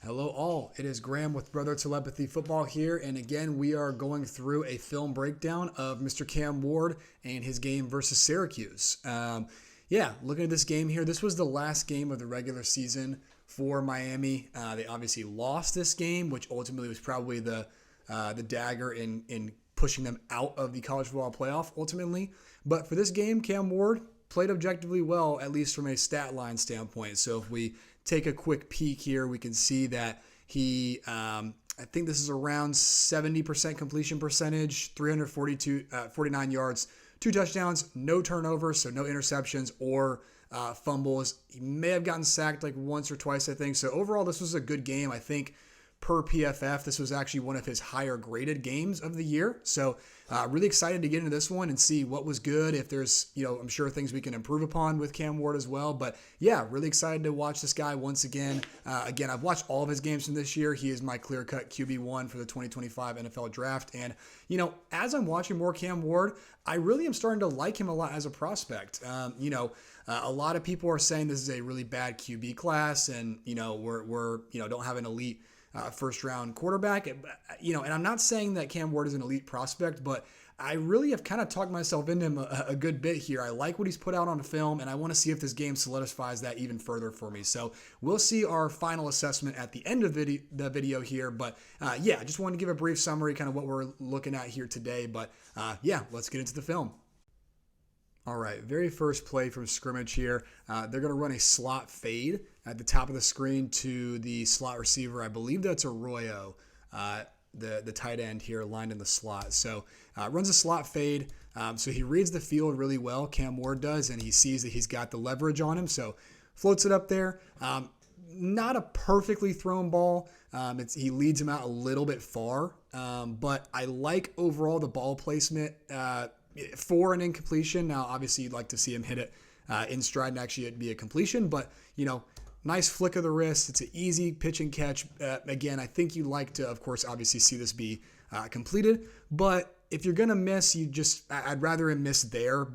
Hello, all. It is Graham with Brother Telepathy Football here, and again, we are going through a film breakdown of Mr. Cam Ward and his game versus Syracuse. Looking at this game here, this was the last game of the regular season for Miami. They obviously lost this game, which ultimately was probably the dagger in pushing them out of the college football playoff ultimately. But for this game, Cam Ward played objectively well, at least from a stat line standpoint. So if we take a quick peek here, we can see that I think this is around 70% completion percentage, 49 yards, 2 touchdowns, no turnovers, so no interceptions or fumbles. He may have gotten sacked like once or twice, I think. So overall, this was a good game. I think per PFF, this was actually one of his higher graded games of the year. So really excited to get into this one and see what was good. If there's, I'm sure things we can improve upon with Cam Ward as well. But yeah, really excited to watch this guy once again. Again, I've watched all of his games from this year. He is my clear-cut QB1 for the 2025 NFL Draft. And, as I'm watching more Cam Ward, I really am starting to like him a lot as a prospect. A lot of people are saying this is a really bad QB class and, we're don't have an elite first round quarterback, and I'm not saying that Cam Ward is an elite prospect, but I really have kind of talked myself into him a good bit here. I like what he's put out on the film, and I want to see if this game solidifies that even further for me. So we'll see our final assessment at the end of the video here. But I just wanted to give a brief summary, kind of what we're looking at here today. But let's get into the film. All right, very first play from scrimmage here. They're going to run a slot fade at the top of the screen to the slot receiver. I believe that's Arroyo, the tight end here, lined in the slot. So runs a slot fade. So he reads the field really well, Cam Ward does, and he sees that he's got the leverage on him. So floats it up there. Not a perfectly thrown ball. He leads him out a little bit far, but I like overall the ball placement for an incompletion. Now, obviously, you'd like to see him hit it in stride and actually it'd be a completion, but, nice flick of the wrist. It's an easy pitch and catch. Again, I think you like to, of course, obviously see this be completed, but if you're going to miss, I'd rather him miss there,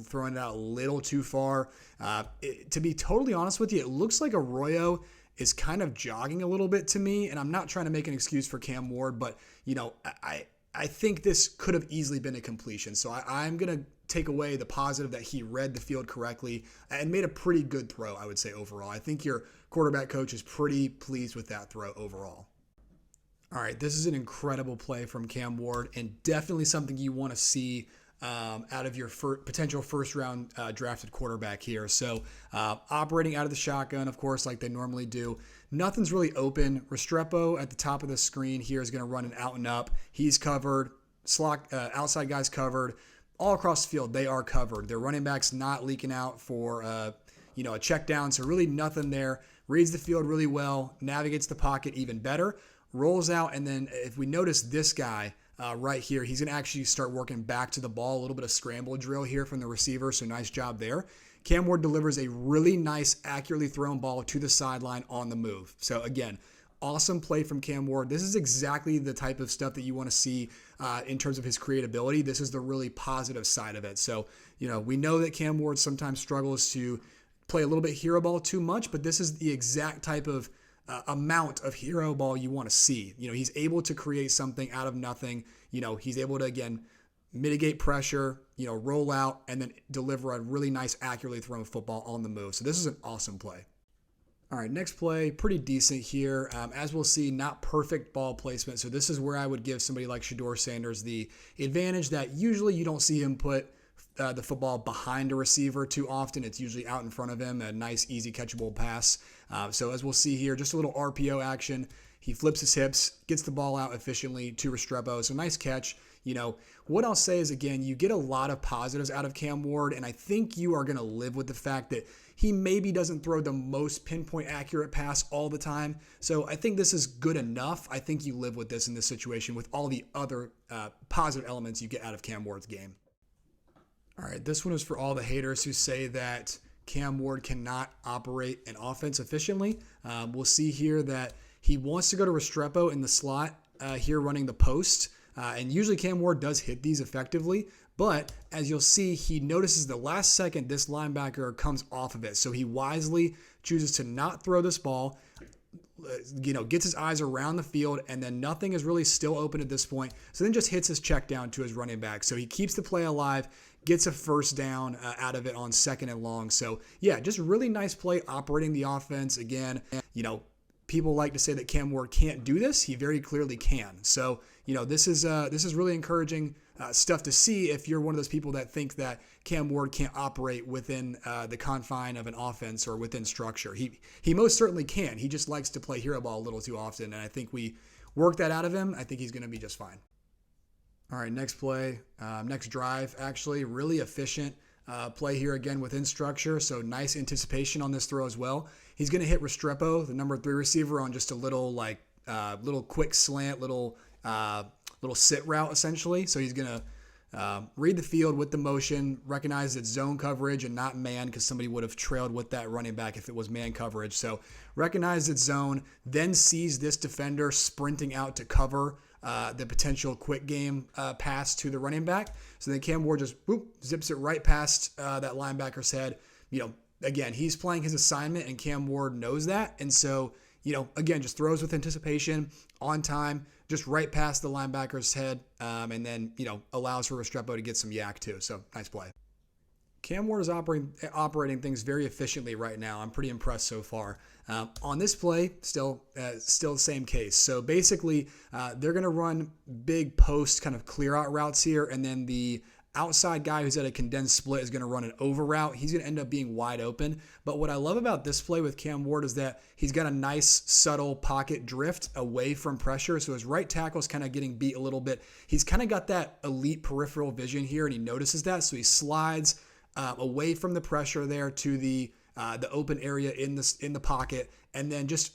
throwing it out a little too far. To be totally honest with you, it looks like Arroyo is kind of jogging a little bit to me, and I'm not trying to make an excuse for Cam Ward, but, I think this could have easily been a completion. So I'm going to take away the positive that he read the field correctly and made a pretty good throw, I would say, overall. I think your quarterback coach is pretty pleased with that throw overall. All right, this is an incredible play from Cam Ward and definitely something you want to see out of your potential first-round drafted quarterback here. So operating out of the shotgun, of course, like they normally do. Nothing's really open. Restrepo at the top of the screen here is going to run an out and up. He's covered. Slot, outside guys covered. All across the field, they are covered. Their running back's not leaking out for a check down, so really nothing there. Reads the field really well. Navigates the pocket even better. Rolls out, and then if we notice this guy, right here, he's going to actually start working back to the ball, a little bit of scramble drill here from the receiver, so nice job there. Cam Ward delivers a really nice, accurately thrown ball to the sideline on the move. So again, awesome play from Cam Ward. This is exactly the type of stuff that you want to see in terms of his creatability. This is the really positive side of it. So, we know that Cam Ward sometimes struggles to play a little bit hero ball too much, but this is the exact type of amount of hero ball you want to see. He's able to create something out of nothing. He's able to, again, mitigate pressure, roll out, and then deliver a really nice, accurately thrown football on the move. So this is an awesome play. All right, next play, pretty decent here. As we'll see, not perfect ball placement. So this is where I would give somebody like Shedeur Sanders the advantage that usually you don't see him put the football behind a receiver too often. It's usually out in front of him, a nice, easy, catchable pass. So as we'll see here, just a little RPO action. He flips his hips, gets the ball out efficiently to Restrepo. So nice catch. What I'll say is, again, you get a lot of positives out of Cam Ward, and I think you are going to live with the fact that he maybe doesn't throw the most pinpoint accurate pass all the time. So I think this is good enough. I think you live with this in this situation with all the other positive elements you get out of Cam Ward's game. All right, this one is for all the haters who say that Cam Ward cannot operate an offense efficiently. We'll see here that he wants to go to Restrepo in the slot here running the post. And usually Cam Ward does hit these effectively, but as you'll see, he notices the last second this linebacker comes off of it. So he wisely chooses to not throw this ball, gets his eyes around the field, and then nothing is really still open at this point. So then just hits his check down to his running back. So he keeps the play alive, gets a first down out of it on 2nd and long. So yeah, just really nice play operating the offense. Again, people like to say that Cam Ward can't do this. He very clearly can. So, this is really encouraging stuff to see if you're one of those people that think that Cam Ward can't operate within the confine of an offense or within structure. He most certainly can. He just likes to play hero ball a little too often, and I think we work that out of him. I think he's going to be just fine. All right, next play, next drive, actually, really efficient play here again within structure, so nice anticipation on this throw as well. He's going to hit Restrepo, the number 3 receiver, on just a little little quick slant, little sit route essentially. So he's going to read the field with the motion, recognize it's zone coverage and not man, because somebody would have trailed with that running back if it was man coverage. So recognize it's zone, then sees this defender sprinting out to cover the potential quick game pass to the running back. So then Cam Ward just zips it right past that linebacker's head. Again, he's playing his assignment, and Cam Ward knows that. And so, again, just throws with anticipation, on time, just right past the linebacker's head, and then, allows for Restrepo to get some yak too. So nice play. Cam Ward is operating things very efficiently right now. I'm pretty impressed so far. On this play, still the same case. So basically, they're going to run big post kind of clear out routes here, and then the outside guy who's at a condensed split is going to run an over route. He's going to end up being wide open. But what I love about this play with Cam Ward is that he's got a nice subtle pocket drift away from pressure. So his right tackle is kind of getting beat a little bit. He's kind of got that elite peripheral vision here, and he notices that. So he slides away from the pressure there to the open area in the pocket, and then just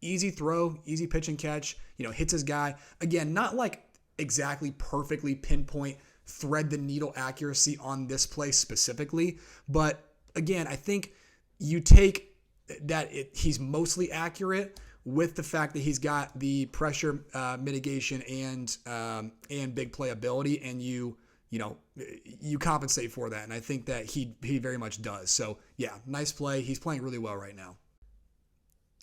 easy throw, easy pitch and catch. Hits his guy again. Not like exactly perfectly pinpoint thread the needle accuracy on this play specifically, but again, I think you take that he's mostly accurate with the fact that he's got the pressure mitigation and big playability, and you compensate for that, and I think that he very much does. So yeah, nice play. He's playing really well right now.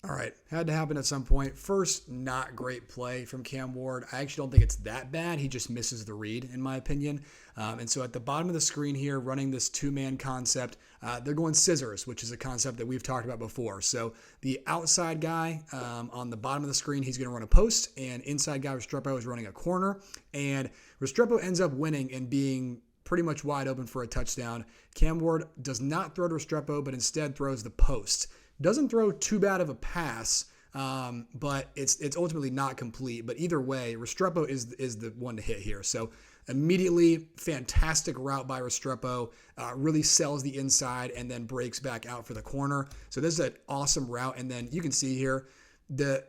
All right, had to happen at some point. First, not great play from Cam Ward. I actually don't think it's that bad. He just misses the read, in my opinion. And so at the bottom of the screen here, running this two-man concept, they're going scissors, which is a concept that we've talked about before. So the outside guy on the bottom of the screen, he's going to run a post, and inside guy Restrepo is running a corner. And Restrepo ends up winning and being pretty much wide open for a touchdown. Cam Ward does not throw to Restrepo, but instead throws the post. Doesn't throw too bad of a pass, but it's ultimately not complete. But either way, Restrepo is the one to hit here. So immediately, fantastic route by Restrepo, really sells the inside and then breaks back out for the corner. So this is an awesome route. And then you can see here, the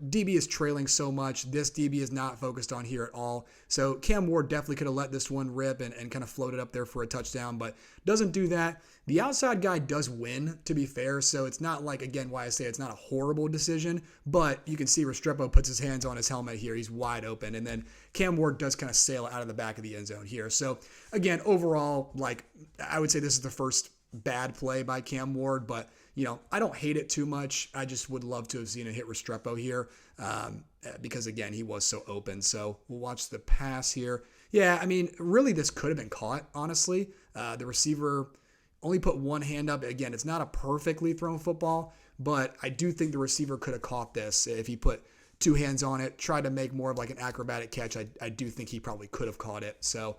DB is trailing so much. This DB is not focused on here at all. So Cam Ward definitely could have let this one rip and kind of floated up there for a touchdown, but doesn't do that. The outside guy does win, to be fair, so it's not like, again, why I say it's not a horrible decision, but you can see Restrepo puts his hands on his helmet here. He's wide open, and then Cam Ward does kind of sail out of the back of the end zone here. So, again, overall, I would say this is the first bad play by Cam Ward, but, I don't hate it too much. I just would love to have seen it hit Restrepo here because, again, he was so open. So we'll watch the pass here. Yeah, I mean, really this could have been caught, honestly. The receiver only put one hand up. Again, it's not a perfectly thrown football, but I do think the receiver could have caught this if he put two hands on it, tried to make more of like an acrobatic catch. I do think he probably could have caught it. So,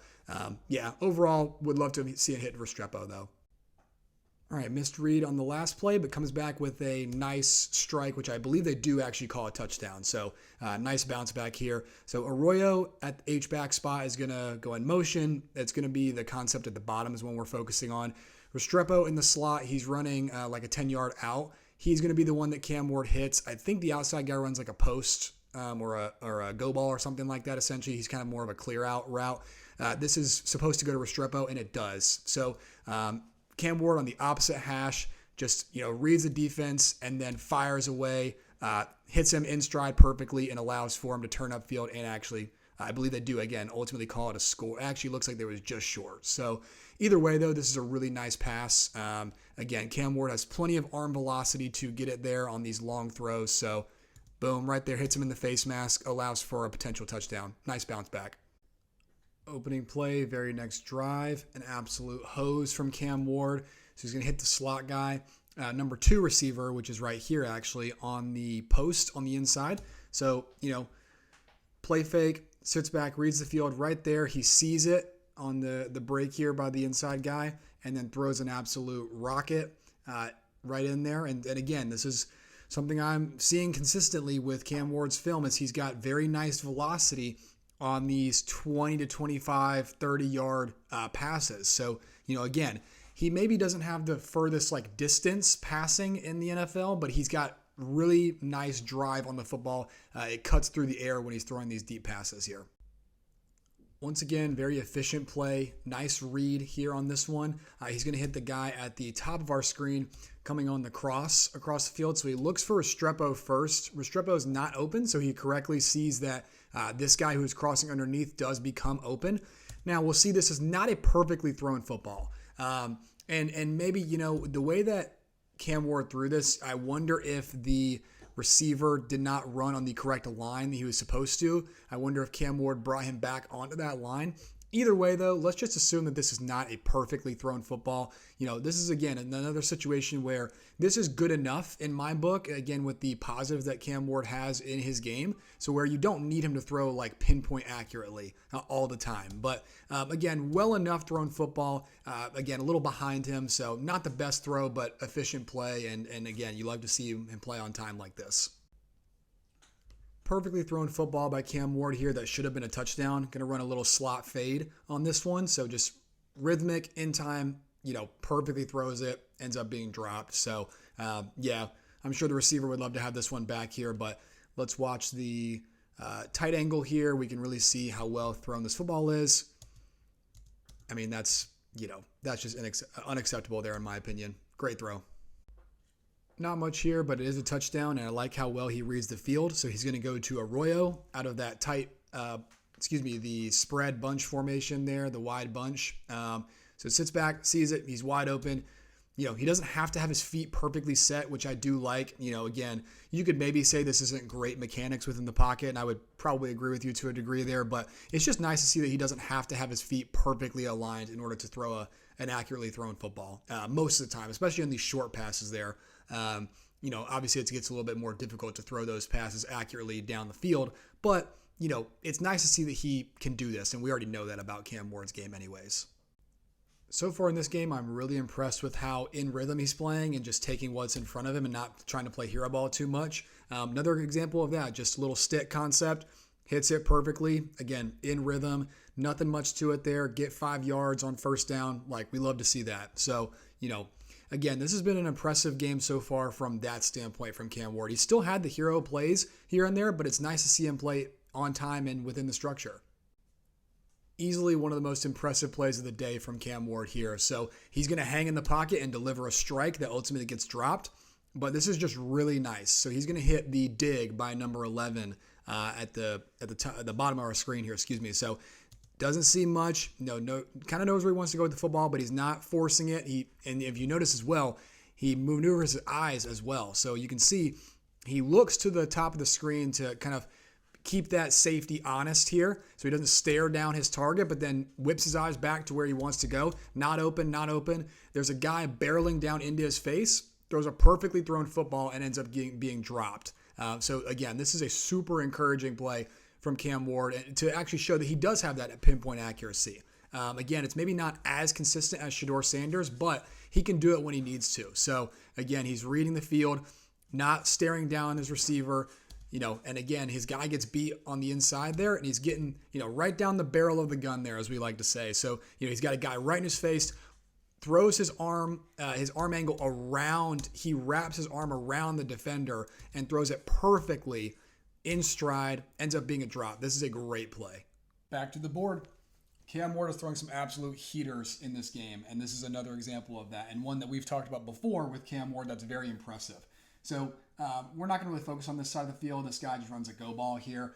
yeah, overall, would love to see it hit Restrepo, though. All right, missed read on the last play, but comes back with a nice strike, which I believe they do actually call a touchdown. So nice bounce back here. So Arroyo at the H-back spot is going to go in motion. It's going to be the concept at the bottom is one we're focusing on. Restrepo in the slot, he's running like a 10-yard out. He's going to be the one that Cam Ward hits. I think the outside guy runs like a post or a go ball or something like that, essentially. He's kind of more of a clear out route. This is supposed to go to Restrepo, and it does. So Cam Ward on the opposite hash just reads the defense and then fires away, hits him in stride perfectly, and allows for him to turn upfield and actually, I believe they do, again, ultimately call it a score. It actually looks like they was just short. So either way, though, this is a really nice pass. Again, Cam Ward has plenty of arm velocity to get it there on these long throws. So Boom, right there, hits him in the face mask, allows for a potential touchdown. Nice bounce back. Opening play, very next drive, an absolute hose from Cam Ward. So he's going to hit the slot guy. Number 2 receiver, which is right here actually, on the post on the inside. So, play fake, sits back, reads the field right there. He sees it on the break here by the inside guy, and then throws an absolute rocket right in there. And again, this is something I'm seeing consistently with Cam Ward's film, is he's got very nice velocity on these 20 to 25, 30-yard passes. So, again, he maybe doesn't have the furthest distance passing in the NFL, but he's got really nice drive on the football. It cuts through the air when he's throwing these deep passes here. Once again, very efficient play. Nice read here on this one. He's going to hit the guy at the top of our screen coming on the cross across the field. So he looks for Restrepo first. Restrepo is not open, so he correctly sees that this guy who's crossing underneath does become open. Now, we'll see this is not a perfectly thrown football. And maybe, the way that Cam Ward threw this, I wonder if the receiver did not run on the correct line that he was supposed to. I wonder if Cam Ward brought him back onto that line. Either way, though, let's just assume that this is not a perfectly thrown football. This is, again, another situation where this is good enough in my book, again, with the positives that Cam Ward has in his game, so where you don't need him to throw pinpoint accurately all the time. But, again, well enough thrown football. Again, a little behind him, so not the best throw, but efficient play. And again, you love to see him play on time like this. Perfectly thrown football by Cam Ward here that should have been a touchdown. Going to run a little slot fade on this one. So just rhythmic, in time, perfectly throws it, ends up being dropped. So, yeah, I'm sure the receiver would love to have this one back here, but let's watch the tight angle here. We can really see how well thrown this football is. I mean, that's just unacceptable there in my opinion. Great throw. Not much here, but it is a touchdown, and I like how well he reads the field. So he's going to go to Arroyo out of that tight, the spread bunch formation there, the wide bunch. So it sits back, sees it, he's wide open. He doesn't have to have his feet perfectly set, which I do like. Again, you could maybe say this isn't great mechanics within the pocket, and I would probably agree with you to a degree there, but it's just nice to see that he doesn't have to have his feet perfectly aligned in order to throw an accurately thrown football most of the time, especially on these short passes there. Obviously it gets a little bit more difficult to throw those passes accurately down the field, but, it's nice to see that he can do this, and we already know that about Cam Ward's game anyways. So far in this game, I'm really impressed with how in rhythm he's playing and just taking what's in front of him and not trying to play hero ball too much. Another example of that, just a little stick concept, hits it perfectly. Again, in rhythm, nothing much to it there. Get 5 yards on first down. We love to see that. So, again, this has been an impressive game so far from that standpoint from Cam Ward. He still had the hero plays here and there, but it's nice to see him play on time and within the structure. Easily one of the most impressive plays of the day from Cam Ward here. So he's going to hang in the pocket and deliver a strike that ultimately gets dropped. But this is just really nice. So he's going to hit the dig by number 11 at the bottom of our screen here. So doesn't see much. No, kind of knows where he wants to go with the football, but he's not forcing it. And if you notice as well, he maneuvers his eyes as well. So you can see he looks to the top of the screen to kind of keep that safety honest here, so he doesn't stare down his target, but then whips his eyes back to where he wants to go. Not open. There's a guy barreling down into his face, throws a perfectly thrown football, and ends up being dropped. So again, this is a super encouraging play from Cam Ward to actually show that he does have that pinpoint accuracy. Again, it's maybe not as consistent as Shedeur Sanders, but he can do it when he needs to. So again, he's reading the field, not staring down his receiver. And again, his guy gets beat on the inside there, and he's getting, right down the barrel of the gun there, as we like to say. So, he's got a guy right in his face, throws his arm angle around, he wraps his arm around the defender and throws it perfectly in stride, ends up being a drop. This is a great play. Back to the board. Cam Ward is throwing some absolute heaters in this game, and this is another example of that, and one that we've talked about before with Cam Ward that's very impressive. So we're not going to really focus on this side of the field. This guy just runs a go ball here.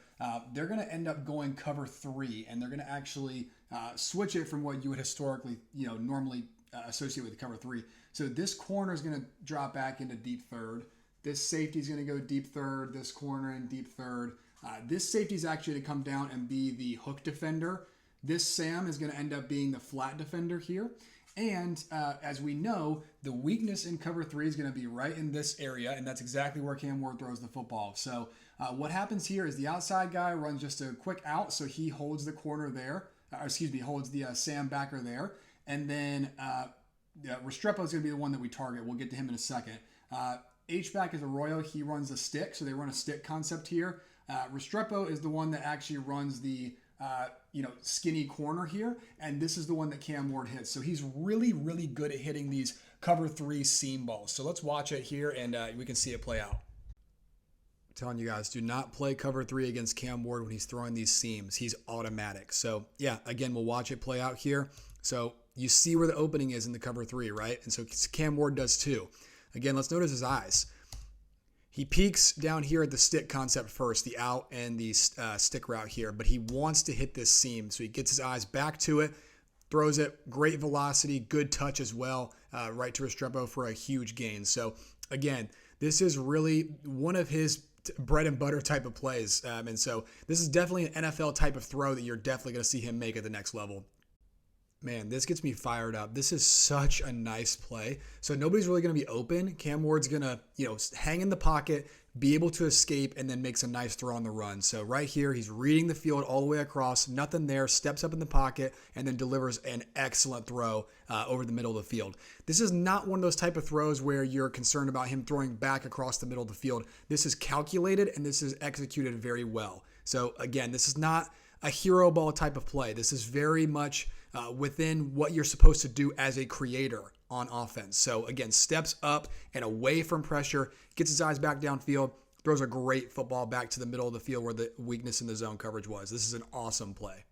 They're going to end up going cover 3, and they're going to actually switch it from what you would historically, normally associate with the cover 3. So this corner is going to drop back into deep third. This safety is going to go deep third, this corner and deep third. This safety is actually to come down and be the hook defender. This Sam is going to end up being the flat defender here. And as we know, the weakness in cover 3 is going to be right in this area, and that's exactly where Cam Ward throws the football. So what happens here is the outside guy runs just a quick out, so he holds the corner there. Holds the Sam backer there. And then Restrepo is going to be the one that we target. We'll get to him in a second. H-back is Arroyo. He runs a stick, so they run a stick concept here. Restrepo is the one that actually runs the skinny corner here, and this is the one that Cam Ward hits. So he's really, really good at hitting these cover 3 seam balls. So let's watch it here, and we can see it play out. I'm telling you guys, do not play cover 3 against Cam Ward when he's throwing these seams. He's automatic. So yeah, again, we'll watch it play out here. So you see where the opening is in the cover 3, right? And so Cam Ward does too. Again, let's notice his eyes. He peeks down here at the stick concept first, the out and the stick route here, but he wants to hit this seam. So he gets his eyes back to it, throws it, great velocity, good touch as well, right to Restrepo for a huge gain. So again, this is really one of his bread and butter type of plays. And so this is definitely an NFL type of throw that you're definitely going to see him make at the next level. Man, this gets me fired up. This is such a nice play. So nobody's really going to be open. Cam Ward's going to, hang in the pocket, be able to escape, and then makes a nice throw on the run. So right here, he's reading the field all the way across, nothing there, steps up in the pocket, and then delivers an excellent throw over the middle of the field. This is not one of those type of throws where you're concerned about him throwing back across the middle of the field. This is calculated, and this is executed very well. So again, this is not a hero ball type of play. This is very much within what you're supposed to do as a creator on offense. So again, steps up and away from pressure, gets his eyes back downfield, throws a great football back to the middle of the field where the weakness in the zone coverage was. This is an awesome play.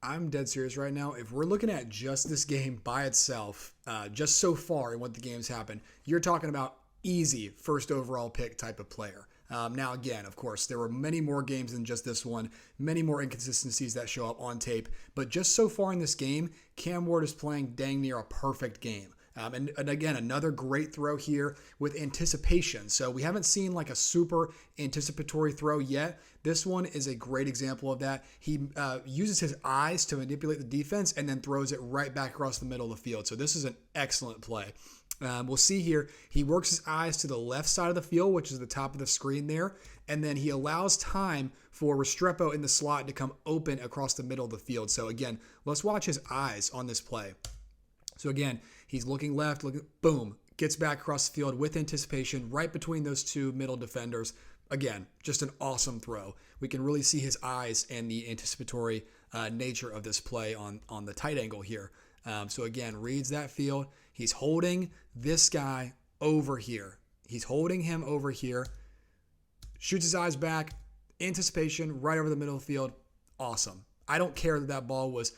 I'm dead serious right now. If we're looking at just this game by itself, just so far and what the game's happened, you're talking about easy first overall pick type of player. Now, again, of course, there were many more games than just this one, many more inconsistencies that show up on tape. But just so far in this game, Cam Ward is playing dang near a perfect game. And again, another great throw here with anticipation. So we haven't seen like a super anticipatory throw yet. This one is a great example of that. He uses his eyes to manipulate the defense and then throws it right back across the middle of the field. So this is an excellent play. We'll see here, he works his eyes to the left side of the field, which is the top of the screen there, and then he allows time for Restrepo in the slot to come open across the middle of the field. So again, let's watch his eyes on this play. So again, he's looking left, boom, gets back across the field with anticipation right between those two middle defenders. Again, just an awesome throw. We can really see his eyes and the anticipatory nature of this play on the tight angle here. So again, reads that field. He's holding this guy over here. He's holding him over here. Shoots his eyes back. Anticipation right over the middle of the field. Awesome. I don't care that that ball was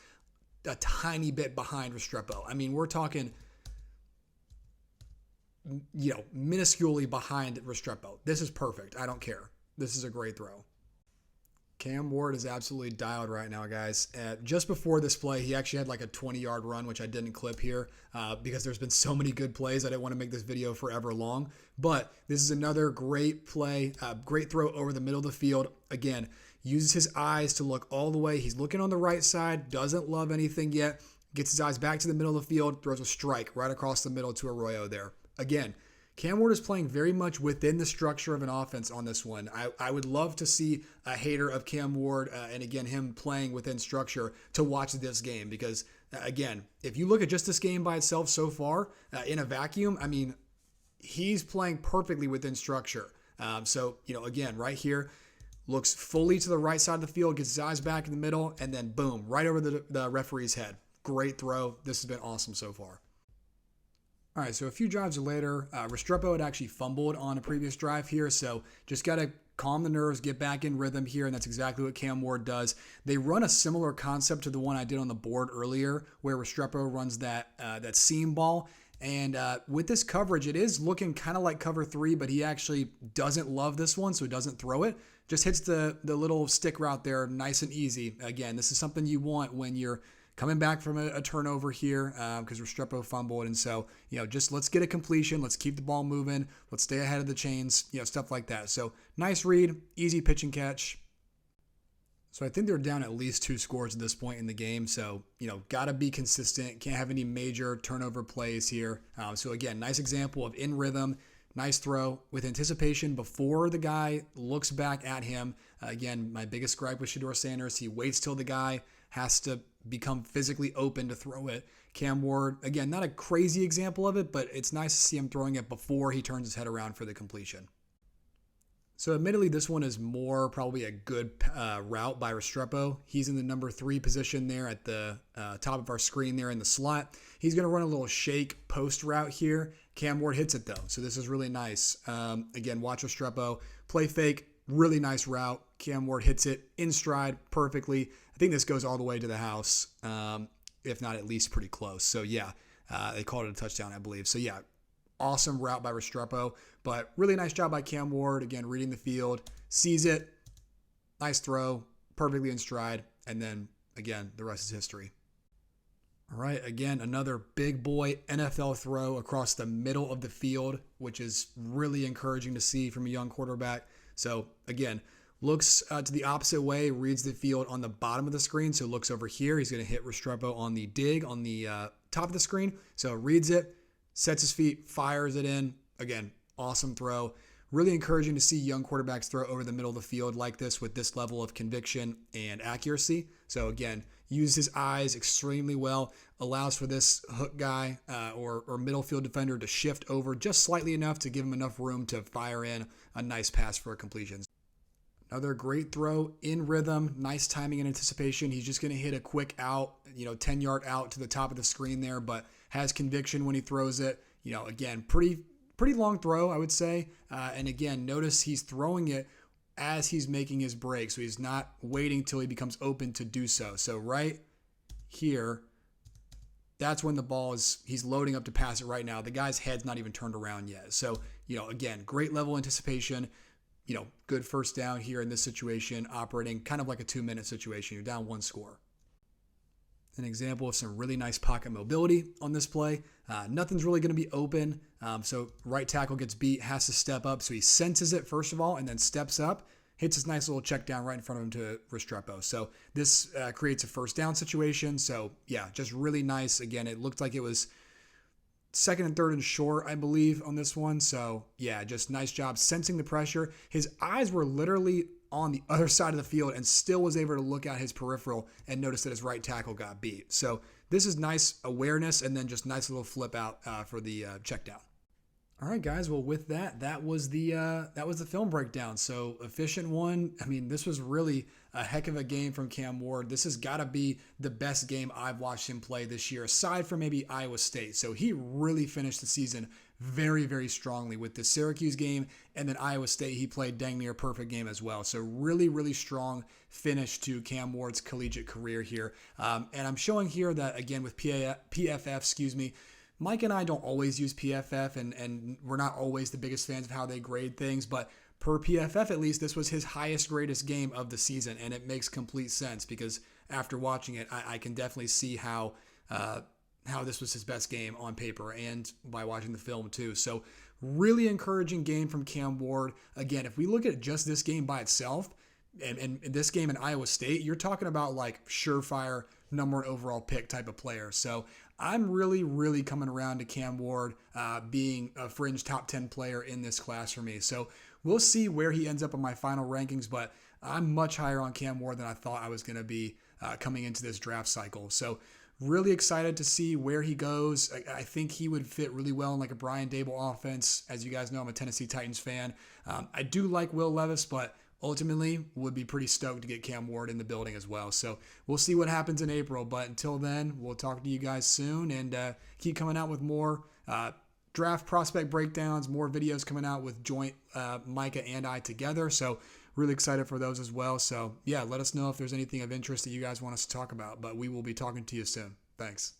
a tiny bit behind Restrepo. I mean, we're talking, minusculely behind Restrepo. This is perfect. I don't care. This is a great throw. Cam Ward is absolutely dialed right now, guys. Just before this play, he actually had like a 20-yard run, which I didn't clip here because there's been so many good plays. I didn't want to make this video forever long. But this is another great play, great throw over the middle of the field. Again, uses his eyes to look all the way. He's looking on the right side, doesn't love anything yet, gets his eyes back to the middle of the field, throws a strike right across the middle to Arroyo there. Again, Cam Ward is playing very much within the structure of an offense on this one. I would love to see a hater of Cam Ward and, again, him playing within structure to watch this game because, again, if you look at just this game by itself so far in a vacuum, I mean, he's playing perfectly within structure. So, again, right here, looks fully to the right side of the field, gets his eyes back in the middle, and then, boom, right over the referee's head. Great throw. This has been awesome so far. All right, so a few drives later, Restrepo had actually fumbled on a previous drive here, so just got to calm the nerves, get back in rhythm here, and that's exactly what Cam Ward does. They run a similar concept to the one I did on the board earlier, where Restrepo runs that seam ball, and with this coverage, it is looking kind of like cover 3, but he actually doesn't love this one, so he doesn't throw it. Just hits the little stick route there, nice and easy. Again, this is something you want when you're coming back from a turnover here because Restrepo fumbled. And so, just let's get a completion. Let's keep the ball moving. Let's stay ahead of the chains, stuff like that. So nice read, easy pitch and catch. So I think they're down at least 2 scores at this point in the game. So, got to be consistent. Can't have any major turnover plays here. So again, nice example of in rhythm, nice throw with anticipation before the guy looks back at him. Again, my biggest gripe with Shedeur Sanders, he waits till the guy has to become physically open to throw it. Cam Ward, again, not a crazy example of it, but it's nice to see him throwing it before he turns his head around for the completion. So admittedly, this one is more probably a good route by Restrepo. He's in the number 3 position there at the top of our screen there in the slot. He's going to run a little shake post route here. Cam Ward hits it though, so this is really nice. Again, watch Restrepo. Play fake, really nice route. Cam Ward hits it in stride perfectly. I think this goes all the way to the house, if not at least pretty close. So yeah, they called it a touchdown, I believe. So yeah, awesome route by Restrepo, but really nice job by Cam Ward. Again, reading the field, sees it, nice throw, perfectly in stride, and then again, the rest is history. All right, again, another big boy NFL throw across the middle of the field, which is really encouraging to see from a young quarterback. So again, looks to the opposite way, reads the field on the bottom of the screen, so looks over here. He's going to hit Restrepo on the dig on the top of the screen. So reads it, sets his feet, fires it in. Again, awesome throw. Really encouraging to see young quarterbacks throw over the middle of the field like this with this level of conviction and accuracy. So again, uses his eyes extremely well, allows for this hook guy or middle field defender to shift over just slightly enough to give him enough room to fire in a nice pass for a completion. Another great throw in rhythm, nice timing and anticipation. He's just going to hit a quick out, 10-yard out to the top of the screen there, but has conviction when he throws it. Again, pretty long throw, I would say. And again, notice he's throwing it as he's making his break. So he's not waiting till he becomes open to do so. So right here, that's when the ball he's loading up to pass it right now. The guy's head's not even turned around yet. So, again, great level of anticipation. Good first down here in this situation, operating kind of like a 2-minute situation. You're down 1 score. An example of some really nice pocket mobility on this play. Nothing's really going to be open. So right tackle gets beat, has to step up. So he senses it first of all, and then steps up, hits his nice little check down right in front of him to Restrepo. So this creates a first down situation. So yeah, just really nice. Again, it looked like it was 2nd and 3rd and short, I believe, on this one. So yeah, just nice job sensing the pressure. His eyes were literally on the other side of the field and still was able to look at his peripheral and notice that his right tackle got beat. So this is nice awareness and then just nice little flip out for the check down. All right, guys. Well, with that was the film breakdown. So efficient one. I mean, this was really a heck of a game from Cam Ward. This has got to be the best game I've watched him play this year, aside from maybe Iowa State. So he really finished the season very, very strongly with the Syracuse game, and then Iowa State, he played dang near perfect game as well. So really, really strong finish to Cam Ward's collegiate career here. And I'm showing here that, again, with PFF, Mike and I don't always use PFF, and we're not always the biggest fans of how they grade things, but per PFF at least, this was his highest greatest game of the season, and it makes complete sense because after watching it, I can definitely see how this was his best game on paper and by watching the film too. So really encouraging game from Cam Ward. Again, if we look at just this game by itself, and this game in Iowa State, you're talking about like surefire number 1 overall pick type of player. So I'm really, really coming around to Cam Ward being a fringe top 10 player in this class for me. So we'll see where he ends up in my final rankings, but I'm much higher on Cam Ward than I thought I was going to be coming into this draft cycle. So really excited to see where he goes. I think he would fit really well in like a Brian Dable offense. As you guys know, I'm a Tennessee Titans fan. I do like Will Levis, but ultimately would be pretty stoked to get Cam Ward in the building as well. So we'll see what happens in April. But until then, we'll talk to you guys soon and keep coming out with more draft prospect breakdowns, more videos coming out with joint Micah and I together. So really excited for those as well. So yeah, let us know if there's anything of interest that you guys want us to talk about, but we will be talking to you soon. Thanks.